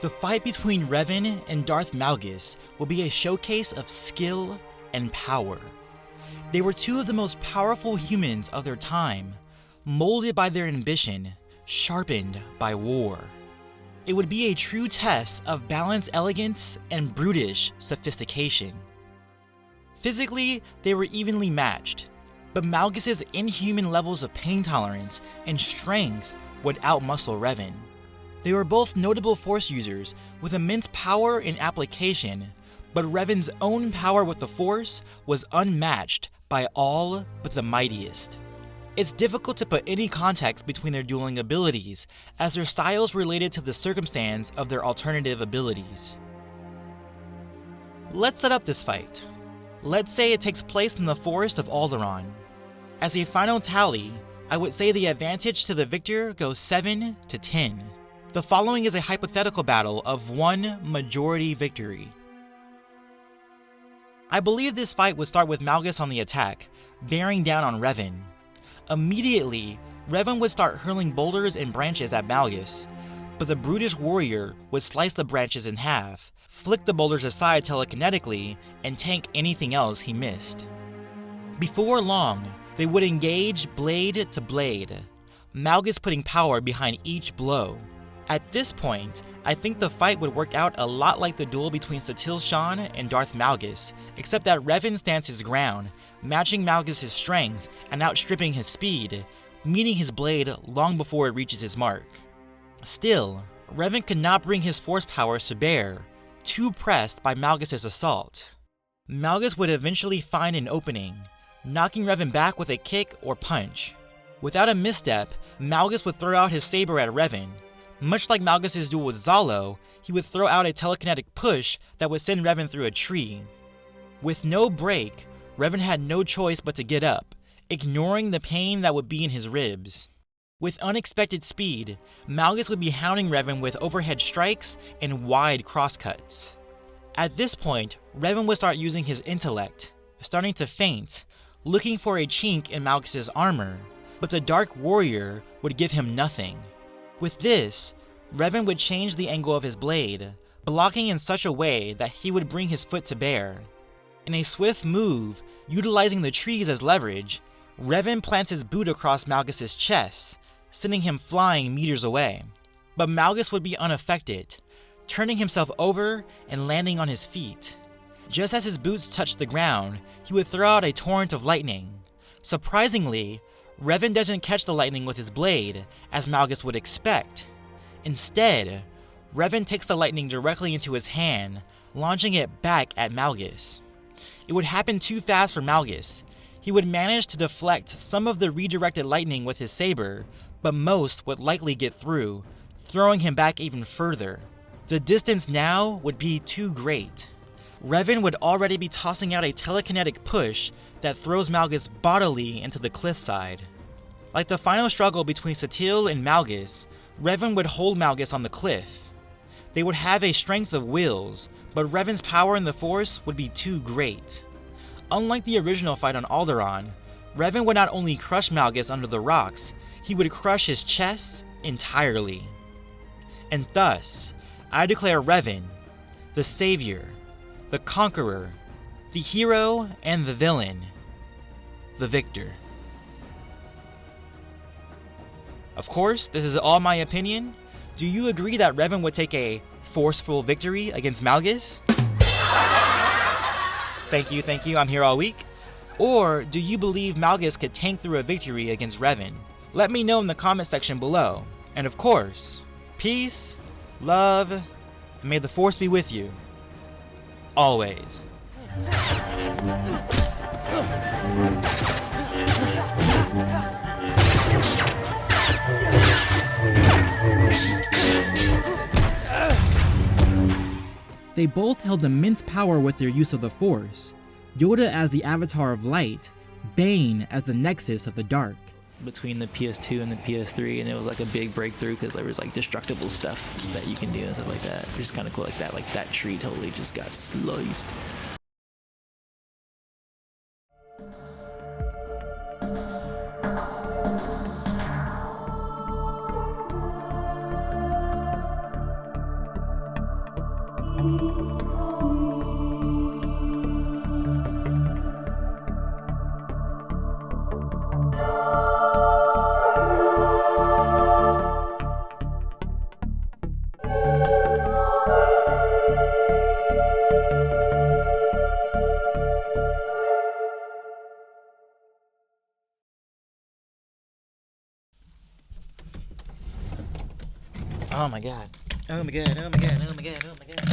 The fight between Revan and Darth Malgus will be a showcase of skill and power. They were two of the most powerful humans of their time, molded by their ambition, sharpened by war. It would be a true test of balanced elegance and brutish sophistication. Physically, they were evenly matched, but Malgus's inhuman levels of pain tolerance and strength would outmuscle Revan. They were both notable Force users with immense power and application, but Revan's own power with the Force was unmatched by all but the mightiest. It's difficult to put any context between their dueling abilities, as their styles related to the circumstance of their alternative abilities. Let's set up this fight. Let's say it takes place in the Forest of Alderaan. As a final tally, I would say the advantage to the victor goes 7-10. The following is a hypothetical battle of one majority victory. I believe this fight would start with Malgus on the attack, bearing down on Revan. Immediately, Revan would start hurling boulders and branches at Malgus, but the brutish warrior would slice the branches in half, flick the boulders aside telekinetically, and tank anything else he missed. Before long, they would engage blade to blade, Malgus putting power behind each blow. At this point, I think the fight would work out a lot like the duel between Satil Shan and Darth Malgus, except that Revan stands his ground, matching Malgus' strength and outstripping his speed, meeting his blade long before it reaches his mark. Still, Revan could not bring his force powers to bear, too pressed by Malgus' assault. Malgus would eventually find an opening, knocking Revan back with a kick or punch. Without a misstep, Malgus would throw out his saber at Revan. Much like Malgus' duel with Zalo, he would throw out a telekinetic push that would send Revan through a tree. With no break, Revan had no choice but to get up, ignoring the pain that would be in his ribs. With unexpected speed, Malgus would be hounding Revan with overhead strikes and wide crosscuts. At this point, Revan would start using his intellect, starting to feint, looking for a chink in Malgus' armor, but the Dark Warrior would give him nothing. With this, Revan would change the angle of his blade, blocking in such a way that he would bring his foot to bear. In a swift move, utilizing the trees as leverage, Revan plants his boot across Malgus' chest, sending him flying meters away. But Malgus would be unaffected, turning himself over and landing on his feet. Just as his boots touched the ground, he would throw out a torrent of lightning. Surprisingly, Revan doesn't catch the lightning with his blade, as Malgus would expect. Instead, Revan takes the lightning directly into his hand, launching it back at Malgus. It would happen too fast for Malgus. He would manage to deflect some of the redirected lightning with his saber, but most would likely get through, throwing him back even further. The distance now would be too great. Revan would already be tossing out a telekinetic push that throws Malgus bodily into the cliffside. Like the final struggle between Satil and Malgus, Revan would hold Malgus on the cliff. They would have a strength of wills, but Revan's power in the Force would be too great. Unlike the original fight on Alderaan, Revan would not only crush Malgus under the rocks, he would crush his chest entirely. And thus, I declare Revan the savior, the conqueror, the hero, and the villain, the victor. Of course, this is all my opinion. Do you agree that Revan would take a forceful victory against Malgus? Thank you, I'm here all week. Or do you believe Malgus could tank through a victory against Revan? Let me know in the comment section below. And of course, peace, love, and may the Force be with you. Always. They both held immense power with their use of the Force, Yoda as the Avatar of Light, Bane as the Nexus of the Dark. Between the PS2 and the PS3, and it was like a big breakthrough because there was like destructible stuff that you can do and stuff like that. It's just kind of cool like that tree totally just got sliced. Oh my god. Oh my god, oh my god, oh my god, oh my god.